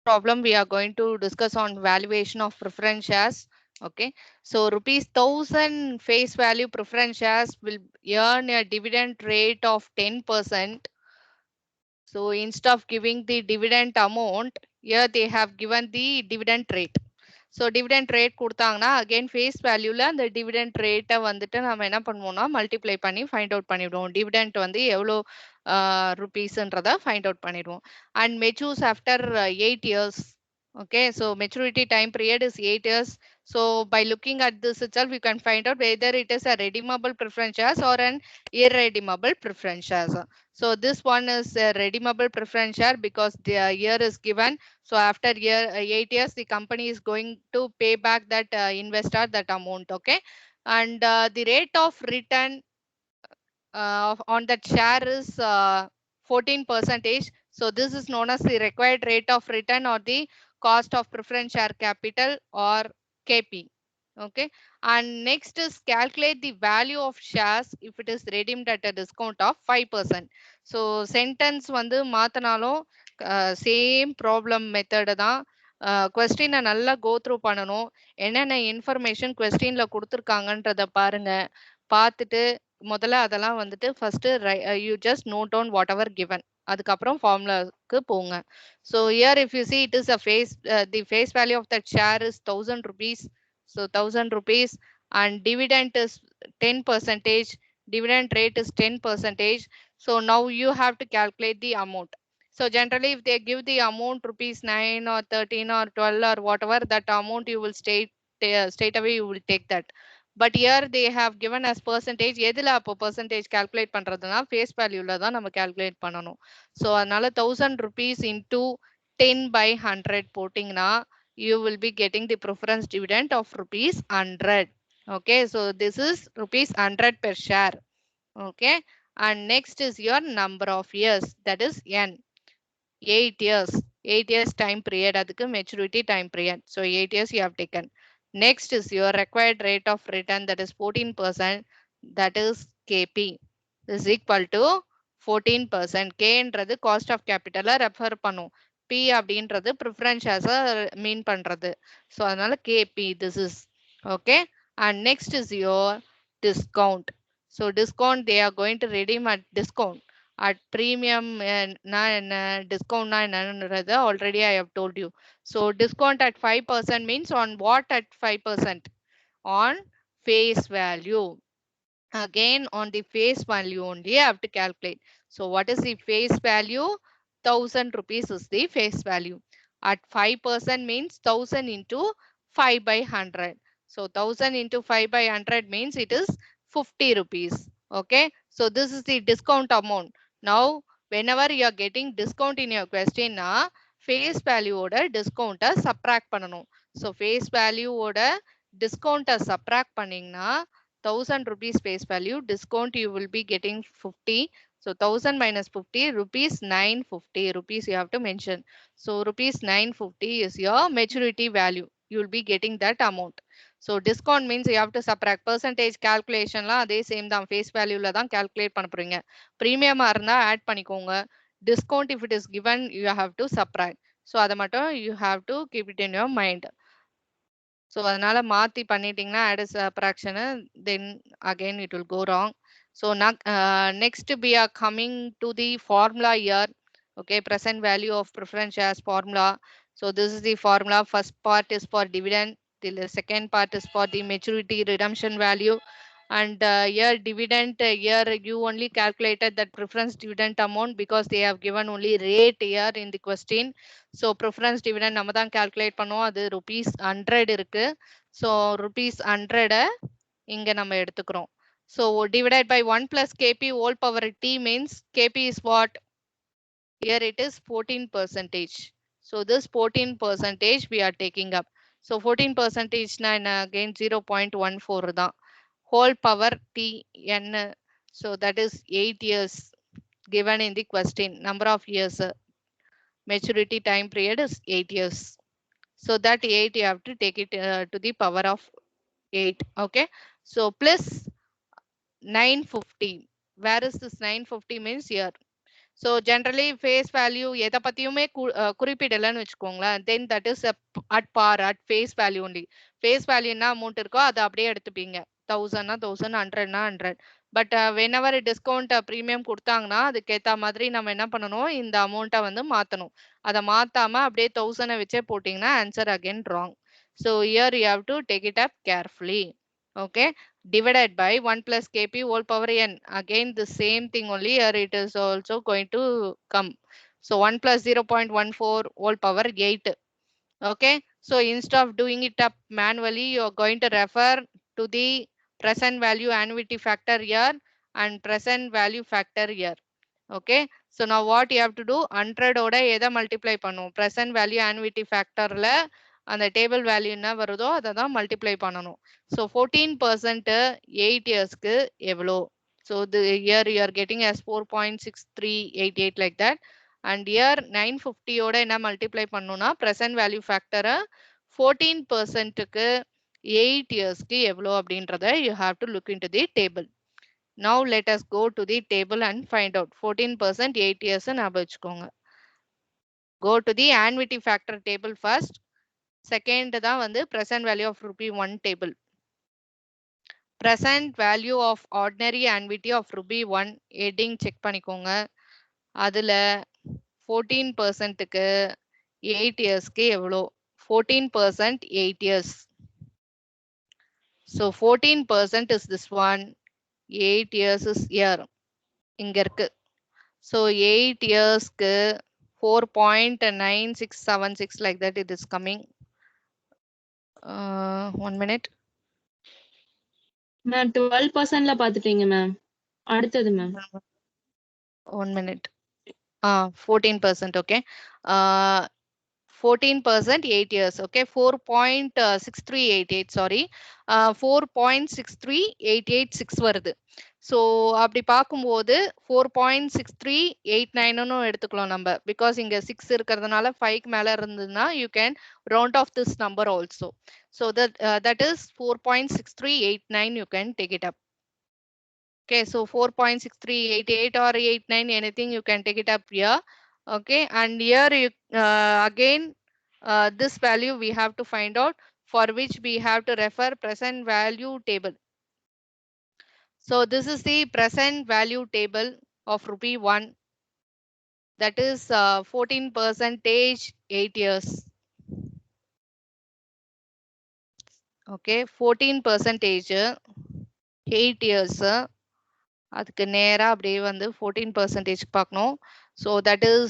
Problem we are going to discuss on valuation of preference shares. Okay, so rupees 1000 face value preference shares will earn a dividend rate of 10%. So instead of giving the dividend amount, here they have given the dividend rate. So dividend rate கொடுத்தாங்கன்னா again face valueல அந்த dividend rate வந்துட்டு நம்ம என்ன பண்ணுவோம்னா multiply பண்ணி find out பண்ணிடுவோம். dividend வந்து எவ்வளோ rupeesன்றத find out பண்ணிடுவோம். And matures after 8 years. Okay, so maturity time period is 8 years. So by looking at this itself, you can find out whether it is a redeemable preference shares or an irredeemable preference shares. So this one is a redeemable preference share because the year is given. So after year 8 years, the company is going to pay back that investor that amount. Okay, and the rate of return on that share is 14 percentage. So this is known as the required rate of return or the cost of preference share capital or KP. Okay, and next is calculate the value of shares if it is redeemed at a discount of 5%. So sentence வந்து மாத்தினாலும் same problem method தான். கொஸ்டினை நல்லா go through பண்ணணும். என்னென்ன information கொஸ்டின்ல கொடுத்துருக்காங்கன்றத பாருங்க. பார்த்துட்டு முதல்ல அதெல்லாம் வந்துட்டு first you just note down whatever given. அதுக்கப்புறம் ஃபார்முலாக்கு போங்க. So here if you see it is a face the face value of that share is 1000 rupees. So 1000 rupees and dividend is 10 percentage. Dividend rate is 10 percentage. So now you have to calculate the amount. So generally if they give the amount rupees 9 or 13 or 12 or whatever that amount you will straight away you will take that. But here they have given as percentage. எதுல அப்போ percentage calculate பண்றதுன்னா face valueல தான் நம்ம calculate பண்ணணும். So அதனால 1000 rupees into 10 by 100 போட்டிங்கன்னா you will be getting the preference dividend of rupees 100. Okay, so this is rupees 100 per share. Okay, and next is your number of years, that is n. 8 years. 8 years time period, அதுக்கு maturity time period. So 8 years you have taken. Next is your required rate of return, that is 14%, that is KP is equal to 14%. K என்றது cost of capital refer பண்ணும். P அப்படின்றது preference shares மீன் பண்றது. So அதனால KP this is. Okay, and next is your discount. So discount they are going to redeem at discount. At premium discount already I have told you. So discount at 5% means on what? At 5% on face value. Again on the face value only I have to calculate. So what is the face value? 1000 rupees is the face value. At 5% means 1000 into 5 by 100. So 1000 into 5 by 100 means it is 50 rupees. Okay, so this is the discount amount. Now whenever you are getting discount in your question face value oda discount subtract பண்ணனும். So face value oda discount subtract பண்ணீங்கன்னா 1000 rupees face value discount you will be getting 50. So 1000 minus 50 rupees 950 rupees you have to mention. So rupees 950 is your maturity value. You will be getting that amount. So discount means you have to subtract. Percentage calculation la அதே same தான் face value la தான் calculate பண்ண போறீங்க. Premium இருந்தா add பண்ணிக்கோங்க. Discount if it is given you have to subtract. So அதை மட்டும் you have to keep it in your mind. So அதனால மாத்தி பண்ணிட்டீங்கன்னா add subtraction then again it will go wrong. So next we are coming to the formula here. Okay, present value of preference shares formula. So this is the formula. First part is for dividend. The second part is for the maturity redemption value. And here dividend, here you only calculated that preference dividend amount because they have given only rate here in the question. So preference dividend நம்ம தான் calculate பண்ணுவோம். அது rupees 100 இருக்கு. So rupees 100 இங்க நம்ம எடுத்துக்கிறோம். So divided by 1 plus KP whole power T means KP is what? Here it is 14 percentage. So this 14 percentage we are taking up. So 14 percentage na again 0.14 தான். Whole power T n. So that is 8 years given in the question. Number of years. Maturity time period is 8 years. So that 8 you have to take it to the power of 8. Okay. So plus 950. Where is this 950 means here? So generally face value எதை பத்தியுமே குறிப்பிடலன்னு வச்சுக்கோங்களேன், then that is at par, at face value only. Face value என்ன amount இருக்கோ அதை அப்படியே எடுத்துப்பீங்க. 1000 னா 1000, 100 னா 100. But whenever discount premium கொடுத்தாங்கன்னா அதுக்கேத்த மாதிரி நம்ம என்ன பண்ணணும், இந்த அமௌண்ட்டை வந்து மாத்தணும். அதை மாத்தாம அப்படியே 1000 வச்சே போட்டீங்கன்னா answer again wrong. So here you have to take it up carefully. Okay, divided by 1 plus kp whole power n. Again the same thing only, here it is also going to come. So 1 plus 0.14 whole power 8. Okay, so instead of doing it up manually, you are going to refer to the present value annuity factor here and present value factor here. Okay, so now what you have to do, 100 ஓட எதை multiply பண்ணும், present value annuity factorல அந்த table value என்ன வருதோ அதை தான் multiply பண்ணணும். So 14% 8 yearsக்கு எவ்வளோ? So here you are getting as 4.6388 like that. And here 950 ஓட என்ன multiply பண்ணணும்னா present value factor 14%க்கு 8 yearsக்கு எவ்வளோ அப்படின்றத you have to look into the table. Now let us go to the table and find out 14% 8 years ஞாபகம் வச்சுக்கோங்க. Go to the annuity factor table first. Second தான் வந்து present value of rupee 1 table. Present value of ordinary annuity of rupee 1 heading check பண்ணிக்கோங்க. அதுல 14%க்கு 8 yearsக்கு எவ்வளோ? 14% 8 years. So 14% is this one, 8 years is here. இங்க இருக்கு. So 8 yearsக்கு 4.9676 like that it is coming. 1 minute. Ma'am 12%ல பாத்துட்டீங்க மேம். அடுத்தது ma'am 1 minute. 14%. Okay. 14% 8 years. Okay, 4.6388. Sorry, 4.63886 வருது. So அப்படி பார்க்கும்போது 4.6389 எடுத்துக்கலாம் நம்ம, because இங்க 6 இருக்கிறதுனால 5 மேல இருந்ததுன்னா you can round off this number also. So that is 4.6389, you can take it up. Okay, so 4.6388 or 89, anything you can take it up here. Okay, and here you again this value we have to find out, for which we have to refer present value table. So this is the present value table of rupee 1, that is 14% 8 years. Okay, 14% 8 years. அதுக்கு நேரா அப்படியே வந்து 14% பார்க்கணும். So that is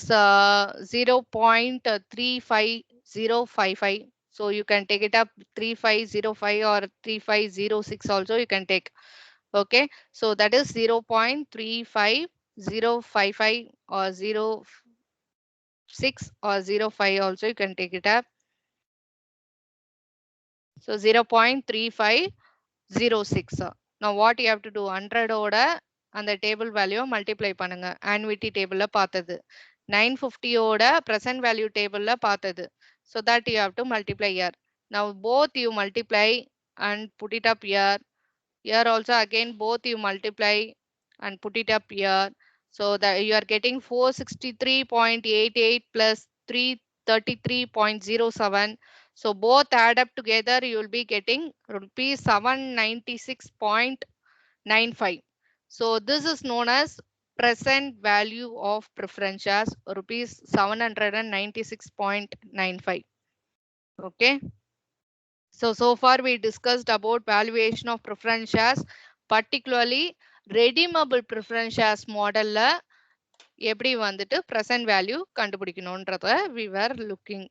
0.35055. So you can take it up 3505 or 3506 also you can take. Okay, so that is 0.35055 or 06 or 05 also you can take it up. So 0.3506. Now what you have to do, 100 ஓட அந்த table value multiply பண்ணுங்க. annuity டேபிள்ல பார்த்தது 950 ஓட present value டேபிள்ல பார்த்தது. So that you have to multiply here. Now both you multiply and put it up here. Here also again both you multiply and put it up here. So that you are getting 463.88 plus 333.07. So both add up together, you will be getting rupees 796.95. So this is known as present value of preference shares, rupees 796.95. Okay. So far we discussed about valuation of preference shares, particularly redeemable preference shares model எப்படி வந்துட்டு present value கண்டுபிடிக்கணும்ன்றத we were looking.